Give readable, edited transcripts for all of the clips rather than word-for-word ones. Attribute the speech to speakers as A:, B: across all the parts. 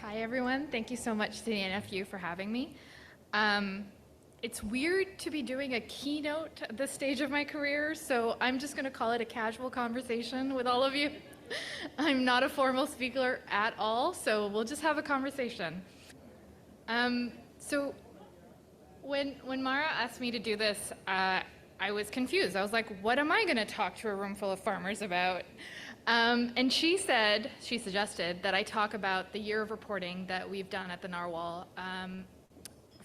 A: Hi, everyone. Thank you so much to the NFU for having me. It's weird to be doing a keynote at this stage of my career, so I'm just going to call it a casual conversation with all of you. I'm not a formal speaker at all, so we'll just have a conversation. So when Mara asked me to do this, I was confused. I was like, what am I going to talk to a room full of farmers about? And she suggested that I talk about the year of reporting that we've done at the Narwhal.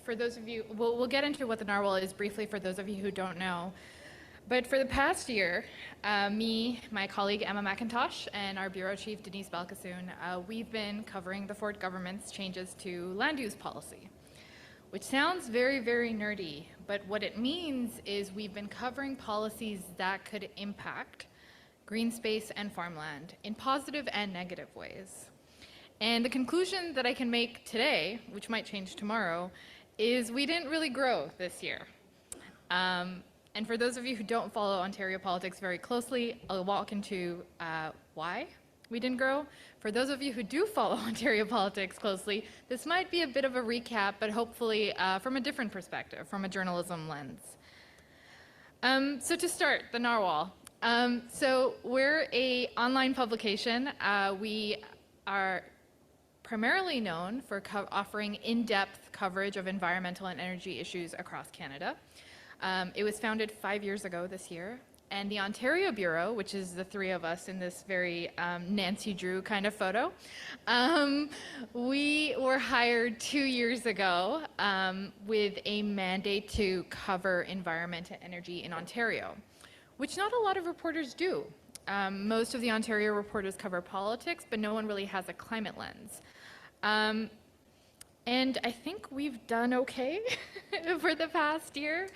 A: For those of you, we'll get into what the Narwhal is briefly for those of you who don't know. But for the past year, me, my colleague Emma McIntosh, and our bureau chief Denise Belkacun, we've been covering the Ford government's changes to land use policy, which sounds very, very nerdy. But what it means is we've been covering policies that could impact green space and farmland in positive and negative ways. And the conclusion that I can make today, which might change tomorrow, is we didn't really grow this year. And for those of you who don't follow Ontario politics very closely, I'll walk into why we didn't grow. For those of you who do follow Ontario politics closely, this might be a bit of a recap, but hopefully from a different perspective, from a journalism lens. So to start, the Narwhal. So we're an online publication. We are primarily known for offering in-depth coverage of environmental and energy issues across Canada. It was founded 5 years ago this year, and the Ontario Bureau, which is the three of us in this very Nancy Drew kind of photo, we were hired 2 years ago with a mandate to cover environment and energy in Ontario, which not a lot of reporters do. Most of the Ontario reporters cover politics, but no one really has a climate lens. And I think we've done okay for the past year.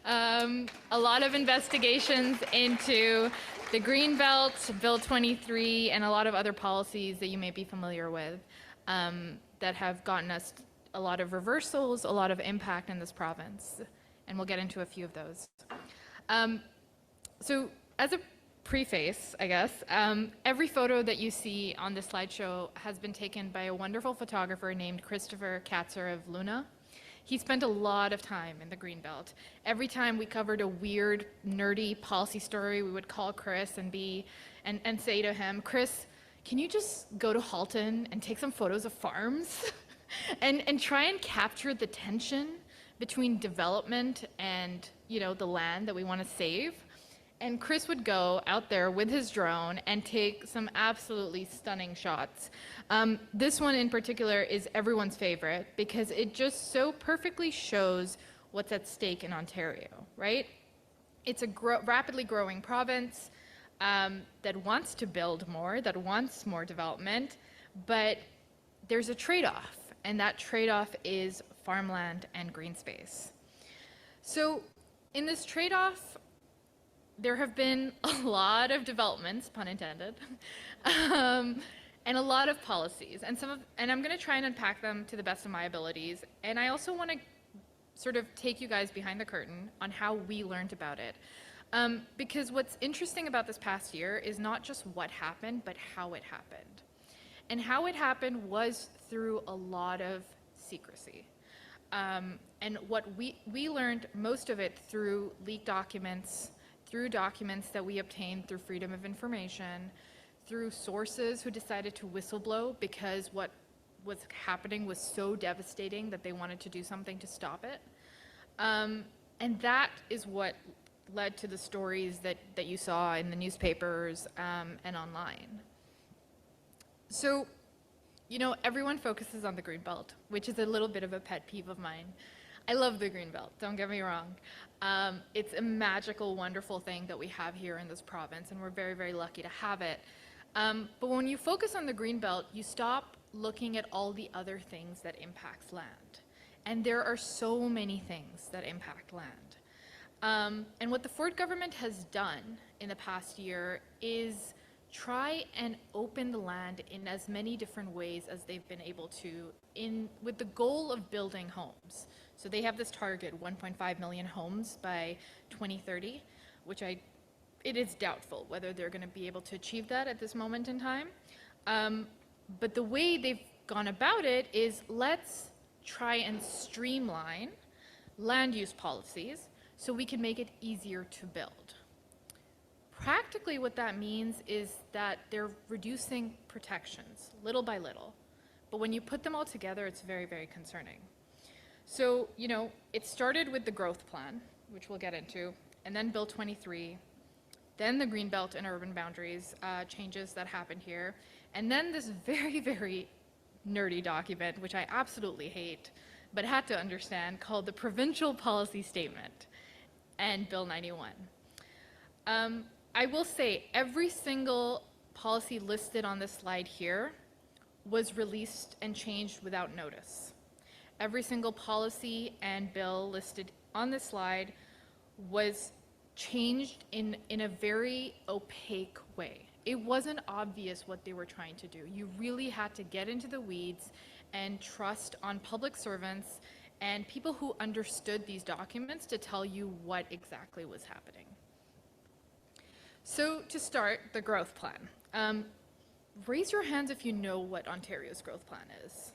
A: A lot of investigations into the Greenbelt, Bill 23, and a lot of other policies that you may be familiar with that have gotten us a lot of reversals, a lot of impact in this province. And we'll get into a few of those. So as a preface, I guess, every photo that you see on this slideshow has been taken by a wonderful photographer named Christopher Katzer of Luna. He spent a lot of time in the Greenbelt. Every time we covered a weird, nerdy policy story, we would call Chris and say to him, Chris, can you just go to Halton and take some photos of farms and try and capture the tension between development and, the land that we want to save? And Chris would go out there with his drone and take some absolutely stunning shots. This one in particular is everyone's favorite because it just so perfectly shows what's at stake in Ontario, right? It's a rapidly growing province that wants to build more, that wants more development, but there's a trade-off, and that trade-off is farmland and green space. So in this trade-off, there have been a lot of developments, pun intended, and a lot of policies. And I'm going to try and unpack them to the best of my abilities. And I also want to sort of take you guys behind the curtain on how we learned about it. Because what's interesting about this past year is not just what happened, but how it happened. And how it happened was through a lot of secrecy. And what we learned most of it through leaked documents, through documents that we obtained through freedom of information, through sources who decided to whistleblow because what was happening was so devastating that they wanted to do something to stop it. And that is what led to the stories that you saw in the newspapers and online. So, everyone focuses on the Greenbelt, which is a little bit of a pet peeve of mine. I love the Greenbelt, don't get me wrong. It's a magical, wonderful thing that we have here in this province, and we're very, very lucky to have it. But when you focus on the Greenbelt, you stop looking at all the other things that impacts land. And there are so many things that impact land. And what the Ford government has done in the past year is try and open the land in as many different ways as they've been able to, with the goal of building homes. So they have this target, 1.5 million homes by 2030, which it is doubtful whether they're going to be able to achieve that at this moment in time. But the way they've gone about it is let's try and streamline land use policies so we can make it easier to build. Practically what that means is that they're reducing protections little by little. But when you put them all together, it's very, very concerning. So, you know, it started with the growth plan, which we'll get into, and then Bill 23, then the Greenbelt and urban boundaries changes that happened here, and then this very, very nerdy document, which I absolutely hate, but had to understand, called the Provincial Policy Statement and Bill 91. I will say every single policy listed on this slide here was released and changed without notice. Every single policy and bill listed on this slide was changed in a very opaque way. It wasn't obvious what they were trying to do. You really had to get into the weeds and trust on public servants and people who understood these documents to tell you what exactly was happening. So to start, the growth plan. Raise your hands if you know what Ontario's growth plan is.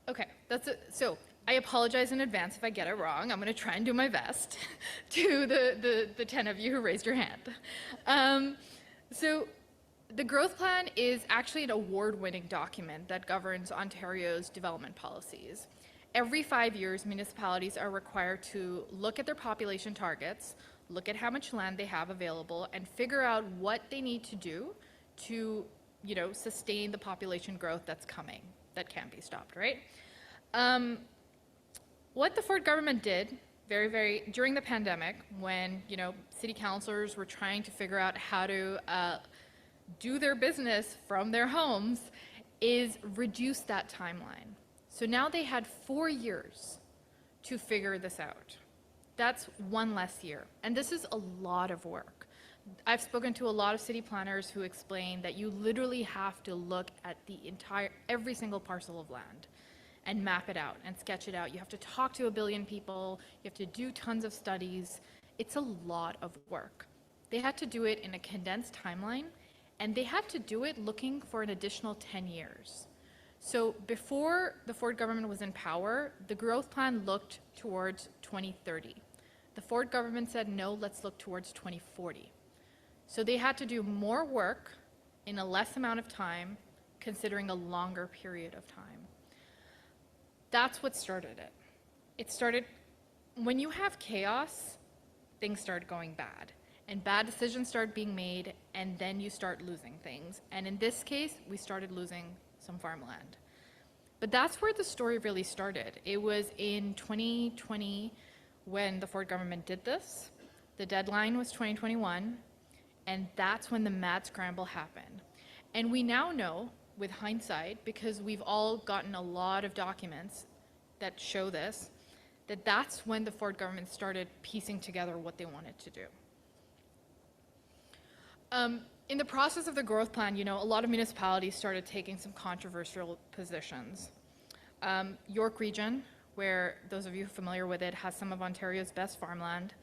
A: Okay, that's it. So I apologize in advance if I get it wrong. I'm going to try and do my best to the 10 of you who raised your hand. So the growth plan is actually an award-winning document that governs Ontario's development policies. Every 5 years, municipalities are required to look at their population targets, look at how much land they have available, and figure out what they need to do to, you know, sustain the population growth that's coming, that can't be stopped, right? What the Ford government did during the pandemic, when, you know, city councilors were trying to figure out how to do their business from their homes, is reduce that timeline. So now they had 4 years to figure this out. That's one less year. And this is a lot of work. I've spoken to a lot of city planners who explain that you literally have to look at every single parcel of land and map it out and sketch it out. You have to talk to 1 billion people. You have to do tons of studies. It's a lot of work. They had to do it in a condensed timeline, and they had to do it looking for an additional 10 years. So before the Ford government was in power, the growth plan looked towards 2030. The Ford government said, no, let's look towards 2040. So they had to do more work in a less amount of time, considering a longer period of time. That's what started it. It started, when you have chaos, things start going bad. And bad decisions start being made, and then you start losing things. And in this case, we started losing some farmland. But that's where the story really started. It was in 2020 when the Ford government did this. The deadline was 2021, and that's when the mad scramble happened. And we now know, with hindsight, because we've all gotten a lot of documents that show this, that that's when the Ford government started piecing together what they wanted to do. In the process of the growth plan, you know, a lot of municipalities started taking some controversial positions. York Region, where those of you familiar with it, has some of Ontario's best farmland,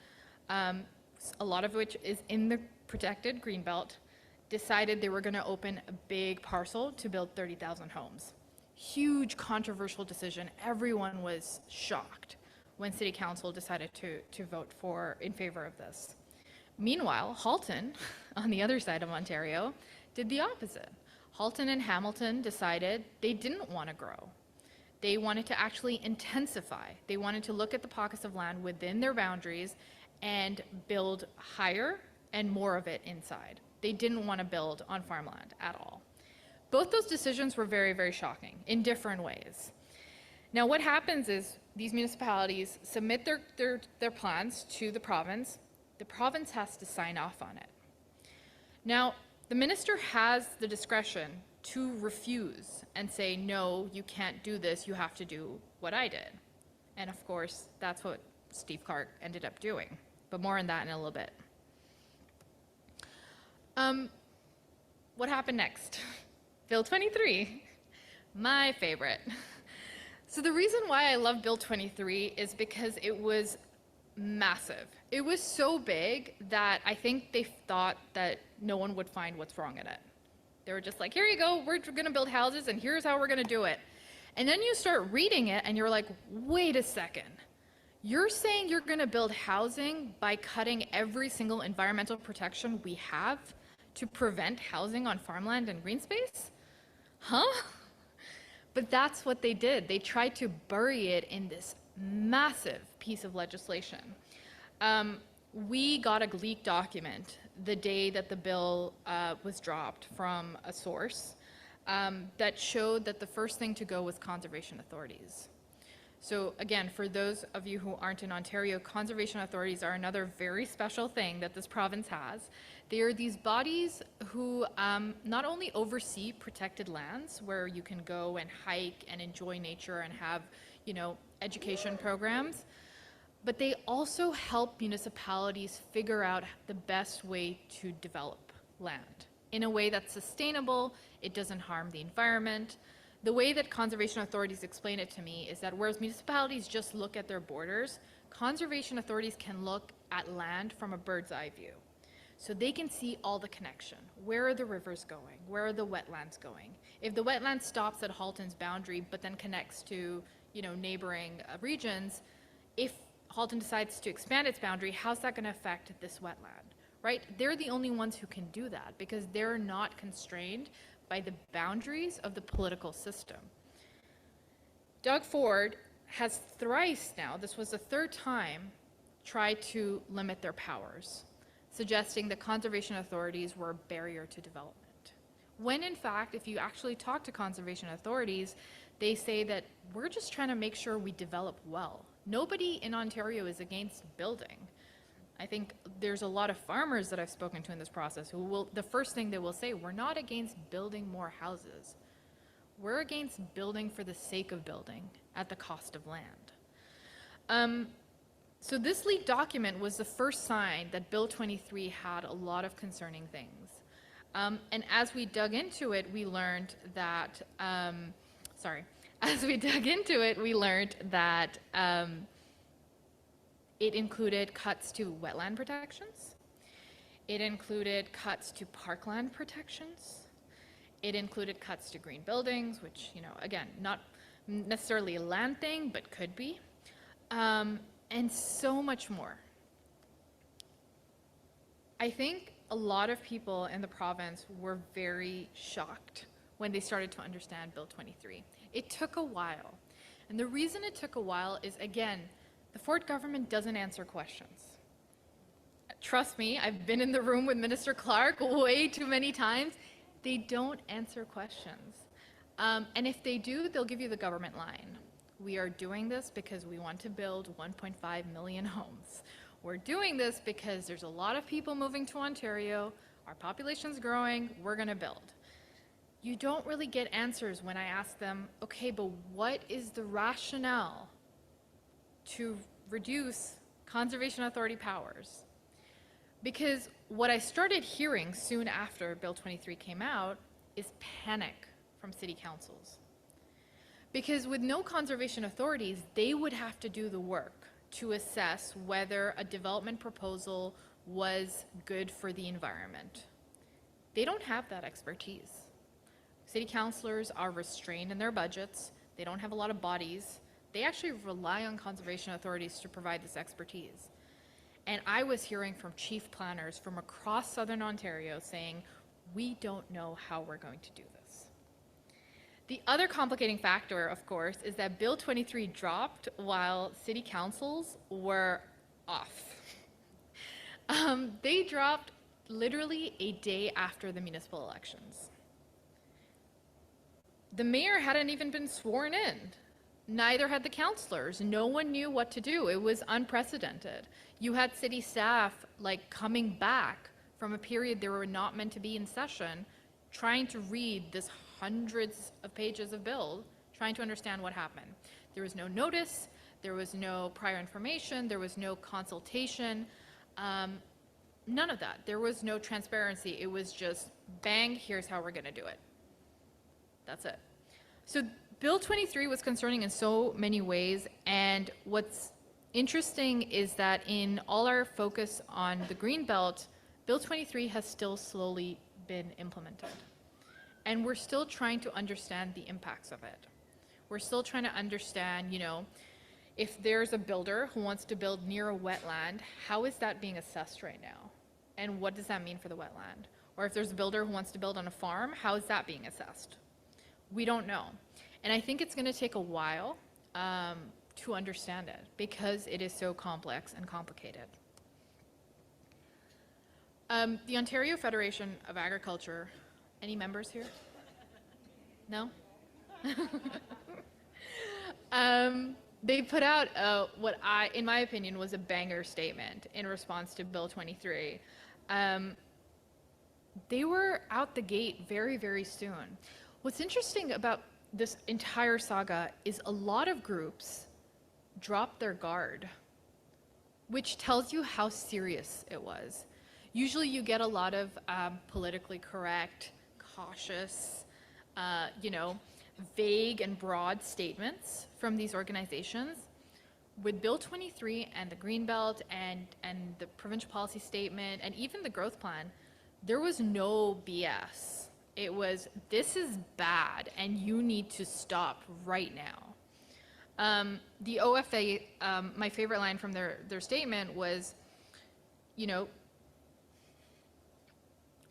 A: a lot of which is in the protected Greenbelt, decided they were going to open a big parcel to build 30,000 homes. Huge controversial decision. Everyone was shocked when City Council decided to vote in favor of this. Meanwhile, Halton, on the other side of Ontario, did the opposite. Halton and Hamilton decided they didn't want to grow. They wanted to actually intensify. They wanted to look at the pockets of land within their boundaries and build higher and more of it inside. They didn't want to build on farmland at all. Both those decisions were very, very shocking in different ways. Now what happens is these municipalities submit their plans to the province. The province has to sign off on it. Now, the minister has the discretion to refuse and say, no, you can't do this, you have to do what I did. And of course, that's what Steve Clark ended up doing. But more on that in a little bit. What happened next? Bill 23, my favorite. So the reason why I love Bill 23 is because it was massive. It was so big that I think they thought that no one would find what's wrong in it. They were just like, here you go, we're going to build houses and here's how we're going to do it. And then you start reading it and you're like, wait a second. You're saying you're going to build housing by cutting every single environmental protection we have to prevent housing on farmland and green space? Huh? But that's what they did. They tried to bury it in this massive piece of legislation. We got a leaked document the day that the bill was dropped from a source that showed that the first thing to go was conservation authorities. So again, for those of you who aren't in Ontario, conservation authorities are another very special thing that this province has. They are these bodies who not only oversee protected lands where you can go and hike and enjoy nature and have, you know, education programs, but they also help municipalities figure out the best way to develop land in a way that's sustainable, it doesn't harm the environment. The way that conservation authorities explain it to me is that whereas municipalities just look at their borders, conservation authorities can look at land from a bird's eye view. So they can see all the connection. Where are the rivers going? Where are the wetlands going? If the wetland stops at Halton's boundary but then connects to, you know, neighboring regions, if Halton decides to expand its boundary, how's that going to affect this wetland, right? They're the only ones who can do that because they're not constrained by the boundaries of the political system. Doug Ford has thrice now, this was the third time, tried to limit their powers, suggesting that conservation authorities were a barrier to development. When in fact, if you actually talk to conservation authorities, they say that we're just trying to make sure we develop well. Nobody in Ontario is against building. I think there's a lot of farmers that I've spoken to in this process who will, the first thing they will say, we're not against building more houses. We're against building for the sake of building at the cost of land. So this leaked document was the first sign that Bill 23 had a lot of concerning things. And as we dug into it, we learned that, it included cuts to wetland protections. It included cuts to parkland protections. It included cuts to green buildings, which, you know, again, not necessarily a land thing, but could be. And so much more. I think a lot of people in the province were very shocked when they started to understand Bill 23. It took a while. And the reason it took a while is, again, the Ford government doesn't answer questions. Trust me, I've been in the room with Minister Clark way too many times. They don't answer questions. And if they do, they'll give you the government line. We are doing this because we want to build 1.5 million homes. We're doing this because there's a lot of people moving to Ontario, our population's growing, we're going to build. You don't really get answers when I ask them, okay, but what is the rationale to reduce conservation authority powers? Because what I started hearing soon after Bill 23 came out is panic from city councils. Because with no conservation authorities, they would have to do the work to assess whether a development proposal was good for the environment. They don't have that expertise. City councillors are restrained in their budgets. They don't have a lot of bodies. They actually rely on conservation authorities to provide this expertise. And I was hearing from chief planners from across southern Ontario saying, we don't know how we're going to do this. The other complicating factor, of course, is that Bill 23 dropped while city councils were off. They dropped literally a day after the municipal elections. The mayor hadn't even been sworn in. Neither had the councillors. No one knew what to do. It was unprecedented. You had city staff like coming back from a period they were not meant to be in session, trying to read this hundreds of pages of bill, trying to understand what happened. There was no notice, there was no prior information, there was no consultation, none of that. There was no transparency. It was just bang, here's how we're going to do it. That's it. So Bill 23 was concerning in so many ways, and what's interesting is that in all our focus on the Greenbelt, Bill 23 has still slowly been implemented. And we're still trying to understand the impacts of it. We're still trying to understand, if there's a builder who wants to build near a wetland, how is that being assessed right now? And what does that mean for the wetland? Or if there's a builder who wants to build on a farm, how is that being assessed? We don't know. And I think it's going to take a while to understand it because it is so complex and complicated. The Ontario Federation of Agriculture, any members here? No? They put out what in my opinion, was a banger statement in response to Bill 23. They were out the gate very, very soon. What's interesting about this entire saga is a lot of groups dropped their guard, which tells you how serious it was. Usually you get a lot of politically correct, cautious, vague and broad statements from these organizations. With Bill 23 and the Greenbelt and the provincial policy statement and even the growth plan, there was no BS. It was, this is bad and you need to stop right now. The OFA, my favorite line from their statement was,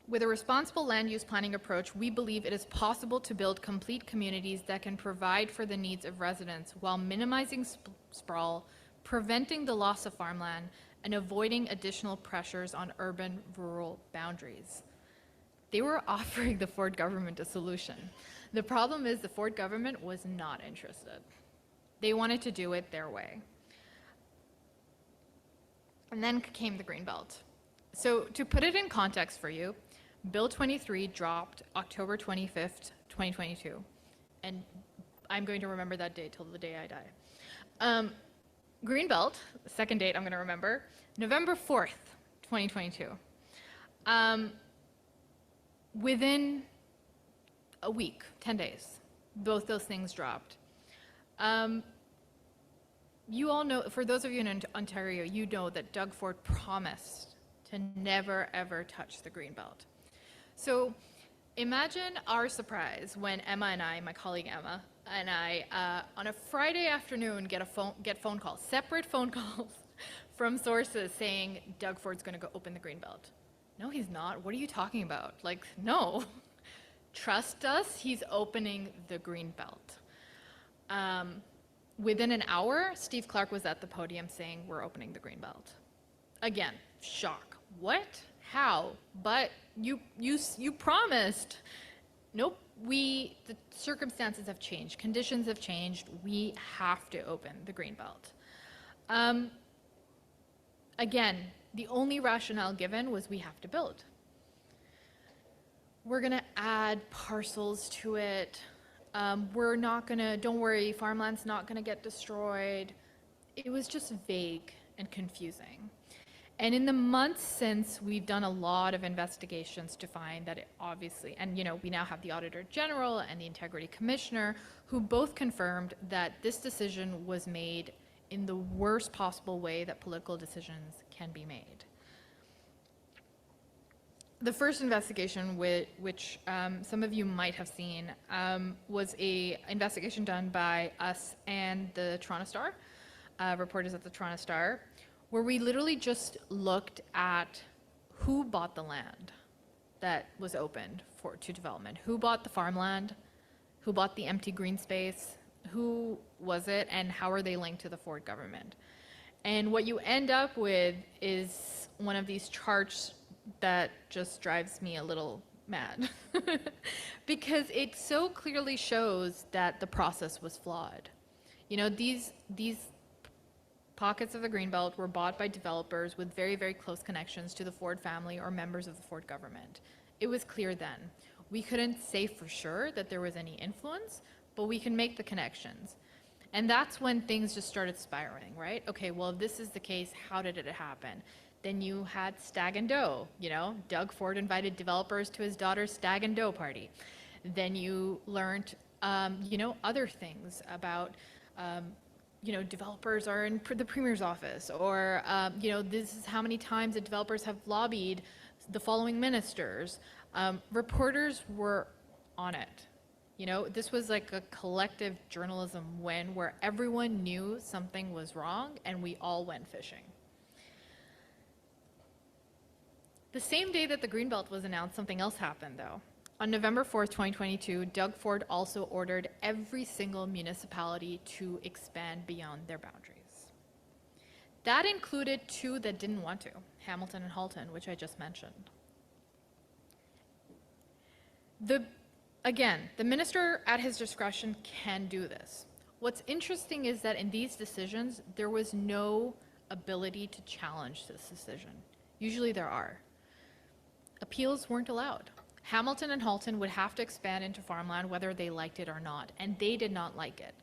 A: with a responsible land use planning approach, we believe it is possible to build complete communities that can provide for the needs of residents while minimizing sprawl, preventing the loss of farmland, and avoiding additional pressures on urban-rural boundaries. They were offering the Ford government a solution. The problem is the Ford government was not interested. They wanted to do it their way. And then came the Greenbelt. So to put it in context for you, Bill 23 dropped October 25th, 2022. And I'm going to remember that day till the day I die. Greenbelt, the second date I'm going to remember, November 4th, 2022. Within a week, 10 days, both those things dropped. You all know, for those of you in Ontario, you know that Doug Ford promised to never ever touch the Greenbelt. So imagine our surprise when Emma and I, my colleague Emma, and I, on a Friday afternoon, get phone calls, separate phone calls from sources saying Doug Ford's going to go open the Greenbelt. No, he's not. What are you talking about? Like, no. Trust us, he's opening the Greenbelt. Within an hour, Steve Clark was at the podium saying, we're opening the Greenbelt. Again, shock. What? How? But you promised. Nope. The circumstances have changed. Conditions have changed. We have to open the Greenbelt. Again, the only rationale given was we have to build. We're going to add parcels to it. We're not going to, don't worry, farmland's not going to get destroyed. It was just vague and confusing. And in the months since, we've done a lot of investigations to find that it obviously, and we now have the Auditor General and the Integrity Commissioner, who both confirmed that this decision was made in the worst possible way that political decisions can be made. The first investigation, which some of you might have seen, was an investigation done by us and the Toronto Star, reporters at the Toronto Star, where we literally just looked at who bought the land that was opened to development, who bought the farmland, who bought the empty green space, who was it, and how are they linked to the Ford government. And what you end up with is one of these charts that just drives me a little mad because it so clearly shows that the process was flawed. These pockets of the Greenbelt were bought by developers with very, very close connections to the Ford family or members of the Ford government. It was clear then. We couldn't say for sure that there was any influence, but we can make the connections. And that's when things just started spiraling, right? Okay, well, if this is the case, how did it happen? Then you had Stag and Doe, Doug Ford invited developers to his daughter's Stag and Doe party. Then you learned, other things about, developers are in the Premier's office, or, this is how many times the developers have lobbied the following ministers. Reporters were on it. You know, this was like a collective journalism win where everyone knew something was wrong and we all went fishing. The same day that the Greenbelt was announced, something else happened though. On November 4th, 2022, Doug Ford also ordered every single municipality to expand beyond their boundaries. That included two that didn't want to, Hamilton and Halton, which I just mentioned. Again, the minister at his discretion can do this. What's interesting is that in these decisions, there was no ability to challenge this decision. Usually there are. Appeals weren't allowed. Hamilton and Halton would have to expand into farmland whether they liked it or not, and they did not like it.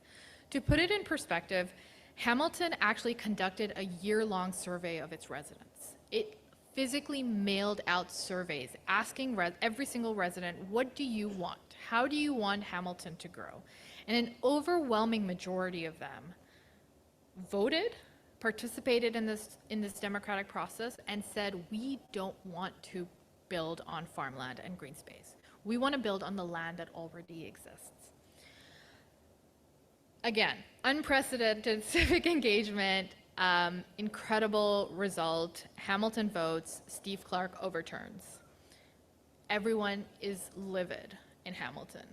A: To put it in perspective, Hamilton actually conducted a year-long survey of its residents. It physically mailed out surveys asking every single resident, what do you want? How do you want Hamilton to grow? And an overwhelming majority of them voted, participated in this democratic process, and said, we don't want to build on farmland and green space. We want to build on the land that already exists. Again, unprecedented civic engagement, incredible result. Hamilton votes, Steve Clark overturns. Everyone is livid in Hamilton.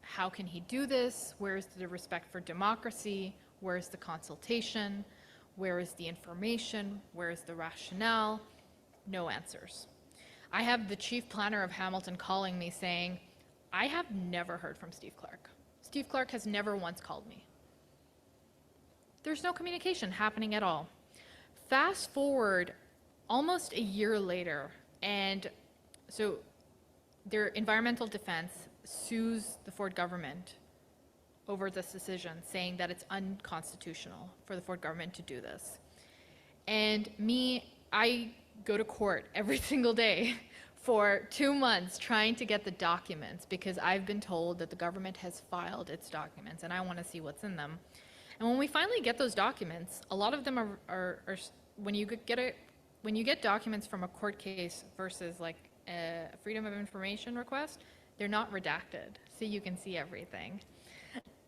A: How can he do this? Where is the respect for democracy? Where is the consultation? Where is the information? Where is the rationale? No answers. I have the chief planner of Hamilton calling me saying, I have never heard from Steve Clark. Steve Clark has never once called me. There's no communication happening at all. Fast forward almost a year later, and so their environmental defense sues the Ford government over this decision, saying that it's unconstitutional for the Ford government to do this. And I go to court every single day for 2 months trying to get the documents because I've been told that the government has filed its documents and I want to see what's in them. And when we finally get those documents, a lot of them are when you get documents from a court case versus like a freedom of information request, they're not redacted, so you can see everything.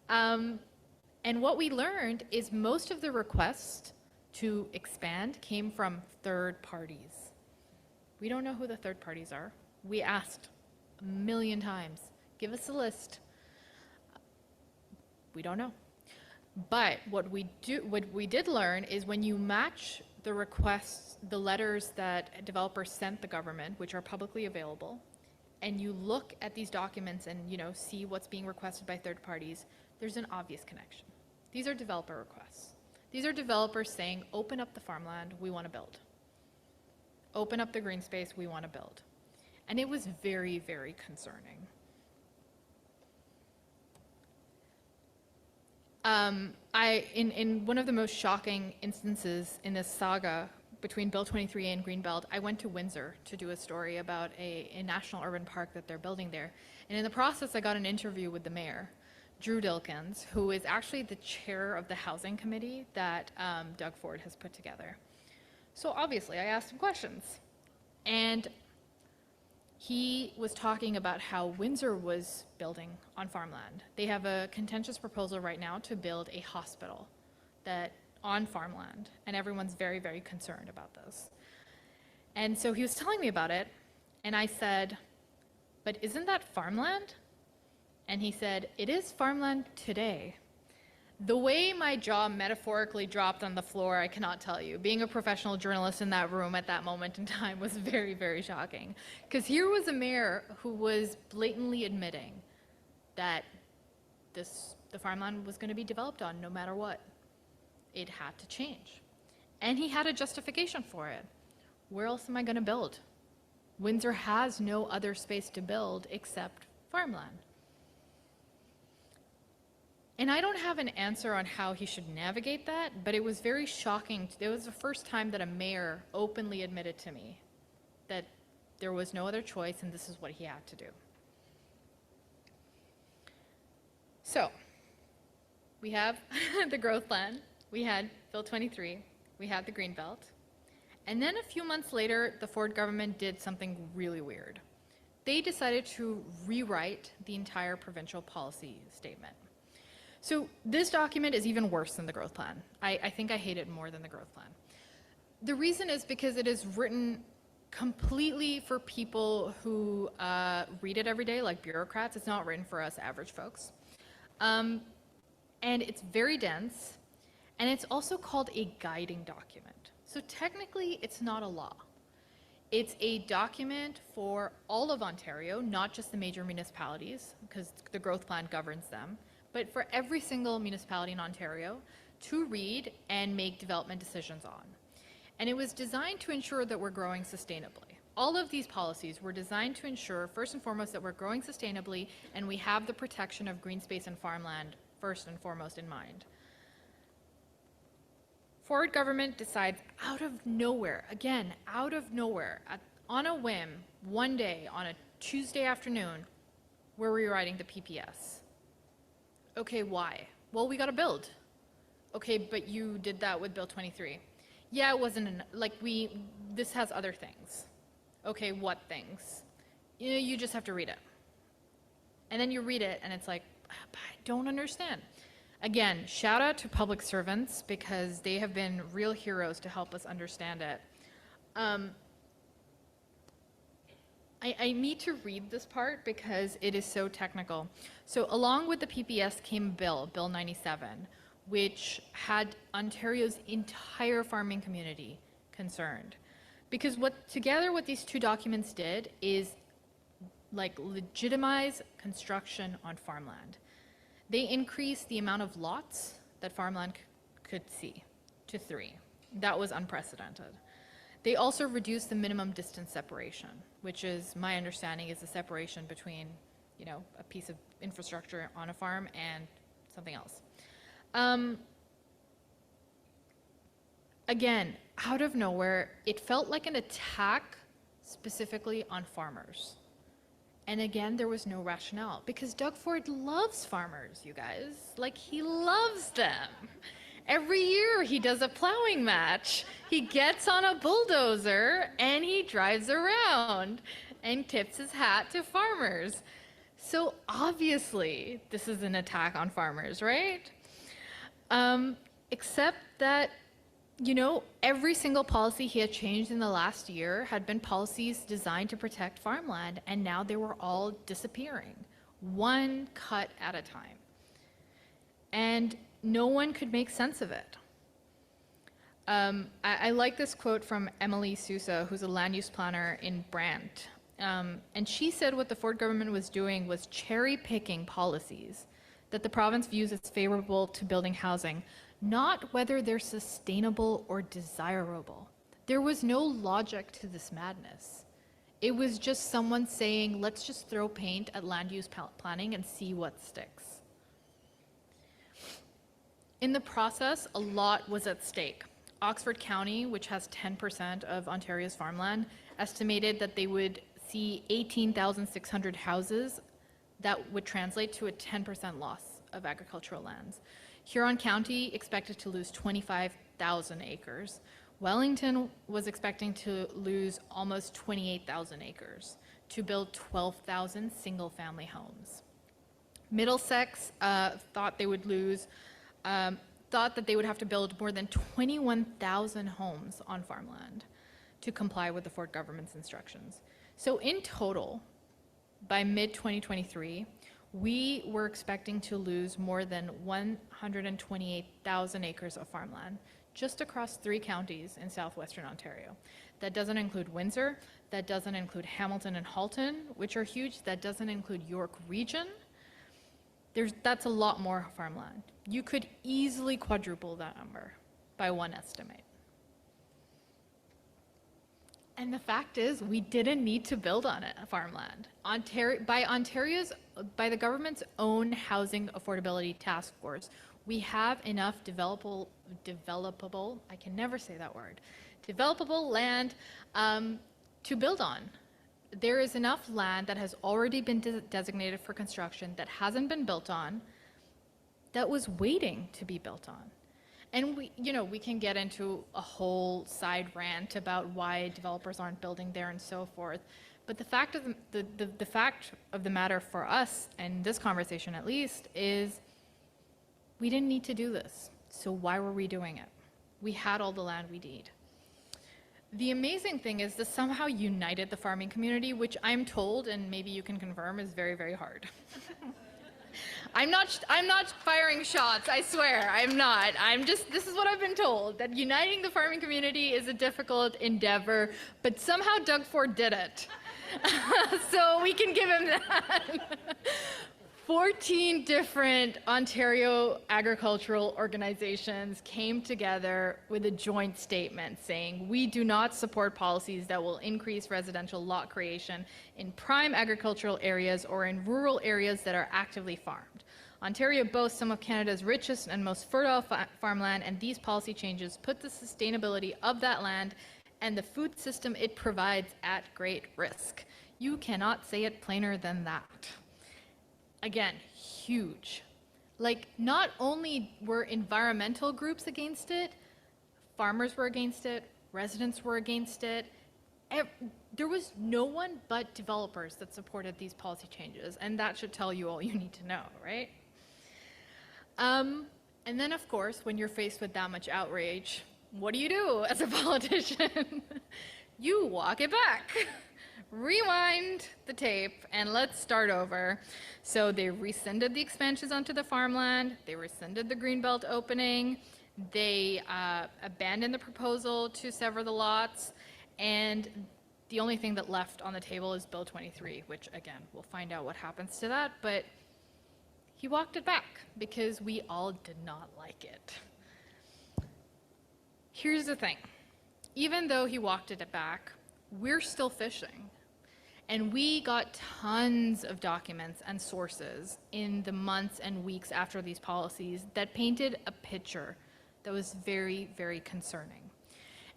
A: And what we learned is most of the requests to expand came from third parties. We don't know who the third parties are. We asked 1 million times, give us a list. We don't know. But what we did learn is when you match the requests, the letters that developers sent the government, which are publicly available, and you look at these documents and see what's being requested by third parties, there's an obvious connection. These are developer requests. These are developers saying, open up the farmland, we want to build. Open up the green space, we want to build. And it was very, very concerning. In one of the most shocking instances in this saga between Bill 23 and Greenbelt, I went to Windsor to do a story about a national urban park that they're building there. And in the process, I got an interview with the mayor, Drew Dilkins, who is actually the chair of the housing committee that Doug Ford has put together. So obviously, I asked him questions. And he was talking about how Windsor was building on farmland. They have a contentious proposal right now to build a hospital on farmland, and everyone's very, very concerned about this. And so he was telling me about it, and I said, but isn't that farmland? And he said, it is farmland today. The way my jaw metaphorically dropped on the floor, I cannot tell you. Being a professional journalist in that room at that moment in time was very, very shocking. Because here was a mayor who was blatantly admitting that the farmland was going to be developed on no matter what. It had to change. And he had a justification for it. Where else am I going to build? Windsor has no other space to build except farmland. And I don't have an answer on how he should navigate that, but it was very shocking. It was the first time that a mayor openly admitted to me that there was no other choice and this is what he had to do. So, we have the growth plan, we had Bill 23, we had the Greenbelt, and then a few months later, the Ford government did something really weird. they decided to rewrite the entire provincial policy statement. So this document is even worse than the growth plan. I think I hate it more than the growth plan. The reason is because it is written completely for people who read it every day, like bureaucrats. It's not written for us average folks. And it's very dense, and it's also called a guiding document. So technically, it's not a law. It's a document for all of Ontario, not just the major municipalities, because the growth plan governs them, but for every single municipality in Ontario to read and make development decisions on. And it was designed to ensure that we're growing sustainably. All of these policies were designed to ensure, first and foremost, that we're growing sustainably and we have the protection of green space and farmland first and foremost in mind. Ford government decides out of nowhere, again, out of nowhere, on a whim, one day, on a Tuesday afternoon, we're rewriting the PPS. Okay, why? Well, we got to build. Okay, but you did that with Bill 23. Yeah, it wasn't, this has other things. Okay, what things? You just have to read it. And then you read it and it's like, I don't understand. Again, shout out to public servants because they have been real heroes to help us understand it. I need to read this part because it is so technical. So along with the PPS came Bill 97, which had Ontario's entire farming community concerned. Because together what these two documents did is legitimize construction on farmland. They increased the amount of lots that farmland could see to 3. That was unprecedented. They also reduced the minimum distance separation, which is, my understanding, is the separation between, a piece of infrastructure on a farm and something else. Again, out of nowhere, it felt like an attack specifically on farmers. And again, there was no rationale because Doug Ford loves farmers, you guys. He loves them. Every year he does a plowing match. He gets on a bulldozer and he drives around and tips his hat to farmers. So obviously this is an attack on farmers, right? Except that, every single policy he had changed in the last year had been policies designed to protect farmland, and now they were all disappearing, one cut at a time. And no one could make sense of it. I like this quote from Emily Sousa, who's a land use planner in Brant. And she said what the Ford government was doing was cherry-picking policies that the province views as favorable to building housing, not whether they're sustainable or desirable. There was no logic to this madness. It was just someone saying, let's just throw paint at land use planning and see what sticks. In the process, a lot was at stake. Oxford County, which has 10% of Ontario's farmland, estimated that they would see 18,600 houses. That would translate to a 10% loss of agricultural lands. Huron County expected to lose 25,000 acres. Wellington was expecting to lose almost 28,000 acres to build 12,000 single-family homes. Middlesex thought that they would have to build more than 21,000 homes on farmland to comply with the Ford government's instructions. So in total, by mid-2023, we were expecting to lose more than 128,000 acres of farmland just across 3 counties in southwestern Ontario. That doesn't include Windsor, that doesn't include Hamilton and Halton, which are huge, that doesn't include York Region. That's a lot more farmland. You could easily quadruple that number by one estimate. And the fact is, we didn't need to build on it, farmland. By the government's own housing affordability task force, we have enough developable, I can never say that word, developable land to build on. There is enough land that has already been designated for construction that hasn't been built on, that was waiting to be built on. And we can get into a whole side rant about why developers aren't building there and so forth. But the fact of the matter for us, and this conversation at least, is we didn't need to do this. So why were we doing it? We had all the land we need. The amazing thing is this somehow united the farming community, which I'm told, and maybe you can confirm, is very, very hard. I'm not firing shots, I swear, I'm not. This is what I've been told, that uniting the farming community is a difficult endeavor, but somehow Doug Ford did it. So we can give him that. 14 different Ontario agricultural organizations came together with a joint statement saying, we do not support policies that will increase residential lot creation in prime agricultural areas or in rural areas that are actively farmed. Ontario boasts some of Canada's richest and most fertile farmland, and these policy changes put the sustainability of that land and the food system it provides at great risk. You cannot say it plainer than that. Again, huge. Like, not only were environmental groups against it, farmers were against it, residents were against it. There was no one but developers that supported these policy changes, and that should tell you all you need to know, right? And then, of course, when you're faced with that much outrage, what do you do as a politician? You walk it back. Rewind the tape and let's start over. So they rescinded the expansions onto the farmland, they rescinded the Greenbelt opening, they abandoned the proposal to sever the lots, and the only thing that left on the table is Bill 23, which again, we'll find out what happens to that, but he walked it back because we all did not like it. Here's the thing, even though he walked it back, we're still fishing. And we got tons of documents and sources in the months and weeks after these policies that painted a picture that was very, very concerning.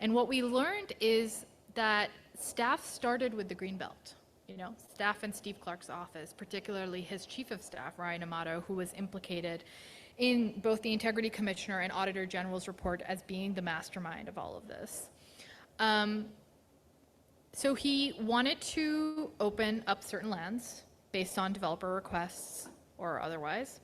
A: And what we learned is that staff started with the Greenbelt. You know, staff in Steve Clark's office, particularly his chief of staff, Ryan Amato, who was implicated in both the Integrity Commissioner and Auditor General's report as being the mastermind of all of this. So he wanted to open up certain lands based on developer requests or otherwise,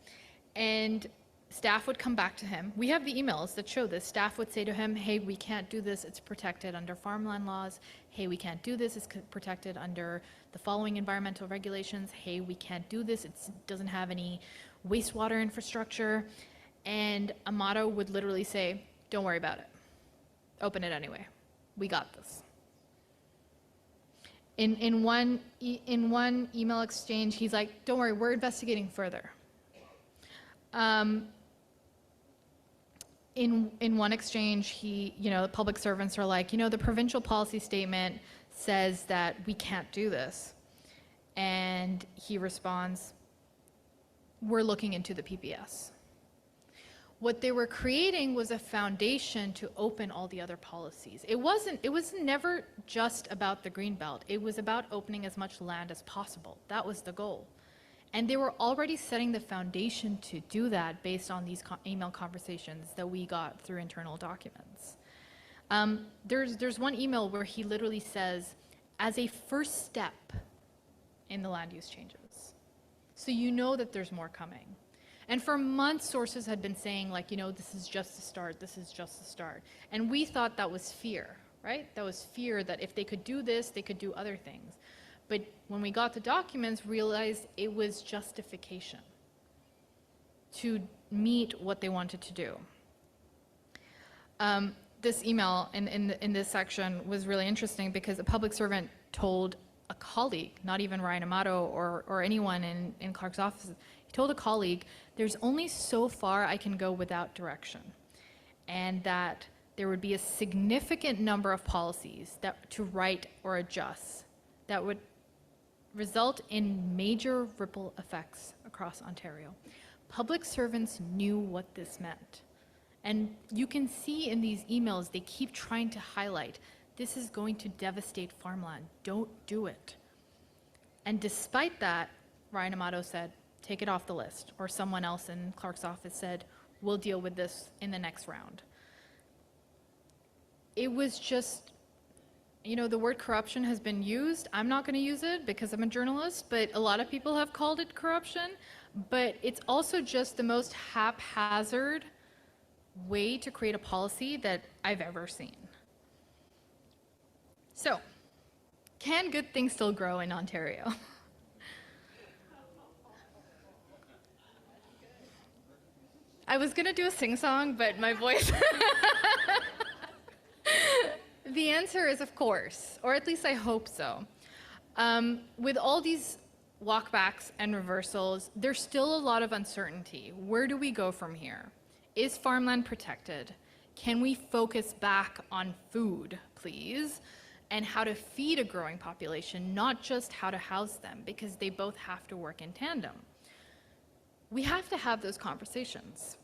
A: and staff would come back to him. We have the emails that show this. Staff would say to him, hey, we can't do this, it's protected under farmland laws. Hey, we can't do this, it's protected under the following environmental regulations. Hey, we can't do this, it doesn't have any wastewater infrastructure. And Amato would literally say, don't worry about it. Open it anyway. We got this. In one email exchange, he's like, don't worry, we're investigating further. In one exchange, the public servants are like, the provincial policy statement says that we can't do this. And he responds, we're looking into the PPS. What they were creating was a foundation to open all the other policies. It was never just about the Greenbelt. It was about opening as much land as possible. That was the goal. And they were already setting the foundation to do that based on these email conversations that we got through internal documents. There's one email where he literally says, as a first step in the land use changes. So you know that there's more coming. And for months, sources had been saying, like, this is just the start, this is just the start. And we thought that was fear, right? That was fear that if they could do this, they could do other things. But when we got the documents, realized it was justification to meet what they wanted to do. This email in this section was really interesting because a public servant told a colleague, not even Ryan Amato or anyone in Clark's office, he told a colleague, there's only so far I can go without direction, and that there would be a significant number of policies that to write or adjust that would result in major ripple effects across Ontario. Public servants knew what this meant. And you can see in these emails, they keep trying to highlight, this is going to devastate farmland, don't do it. And despite that, Ryan Amato said, take it off the list, or someone else in Clark's office said, we'll deal with this in the next round. It was just The word corruption has been used. I'm not going to use it because I'm a journalist, but a lot of people have called it corruption. But it's also just the most haphazard way to create a policy that I've ever seen. So, can good things still grow in Ontario? I was going to do a sing-song, but my voice... The answer is of course, or at least I hope so. With all these walkbacks and reversals, there's still a lot of uncertainty. Where do we go from here? Is farmland protected? Can we focus back on food, please? And how to feed a growing population, not just how to house them, because they both have to work in tandem. We have to have those conversations.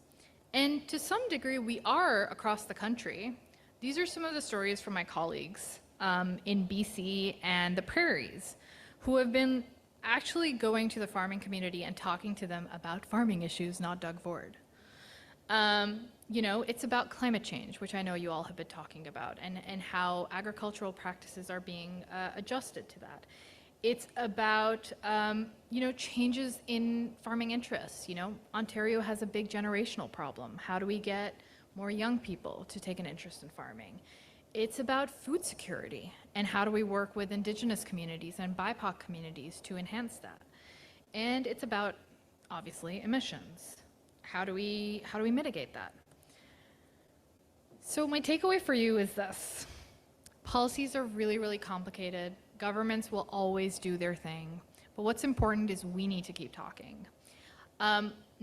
A: And to some degree, we are across the country. These are some of the stories from my colleagues in BC and the prairies who have been actually going to the farming community and talking to them about farming issues, not Doug Ford. It's about climate change, which I know you all have been talking about, and how agricultural practices are being adjusted to that. It's about, changes in farming interests. Ontario has a big generational problem. How do we get more young people to take an interest in farming? It's about food security and how do we work with Indigenous communities and BIPOC communities to enhance that. And it's about, obviously, emissions. How do we mitigate that? So my takeaway for you is this. Policies are really, really complicated. Governments will always do their thing. But what's important is we need to keep talking.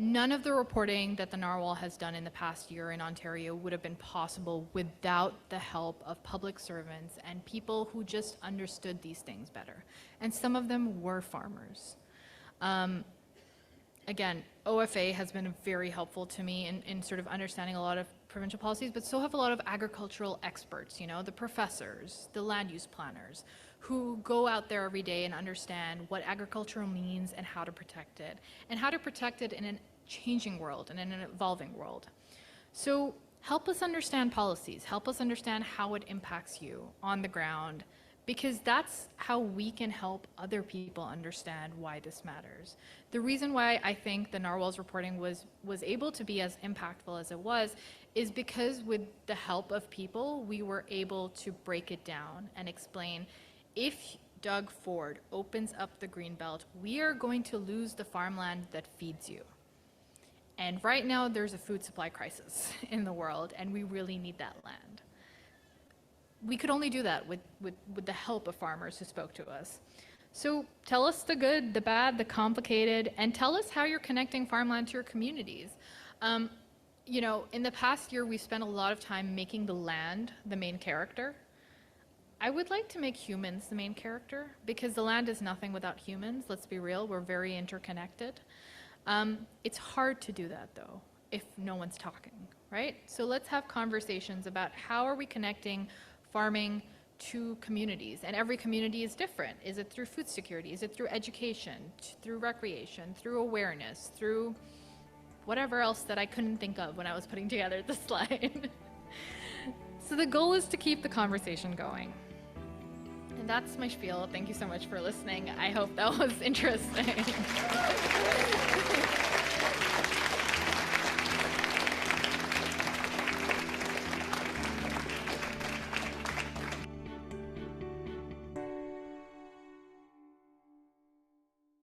A: None of the reporting that the Narwhal has done in the past year in Ontario would have been possible without the help of public servants and people who just understood these things better. And some of them were farmers. Again, OFA has been very helpful to me in sort of understanding a lot of provincial policies, but so have a lot of agricultural experts, the professors, the land use planners, who go out there every day and understand what agriculture means and how to protect it in a changing world and in an evolving world. So help us understand policies, help us understand how it impacts you on the ground, because that's how we can help other people understand why this matters. The reason why I think the Narwhal's reporting was able to be as impactful as it was is because with the help of people, we were able to break it down and explain, if Doug Ford opens up the Greenbelt, we are going to lose the farmland that feeds you. And right now there's a food supply crisis in the world and we really need that land. We could only do that with the help of farmers who spoke to us. So tell us the good, the bad, the complicated, and tell us how you're connecting farmland to your communities. In the past year, we've spent a lot of time making the land the main character. I would like to make humans the main character, because the land is nothing without humans. Let's be real, we're very interconnected. It's hard to do that, though, if no one's talking, right? So let's have conversations about how are we connecting farming to communities, and every community is different. Is it through food security? Is it through education, through recreation, through awareness, through whatever else that I couldn't think of when I was putting together the slide? So the goal is to keep the conversation going. And that's my spiel. Thank you so much for listening. I hope that was interesting.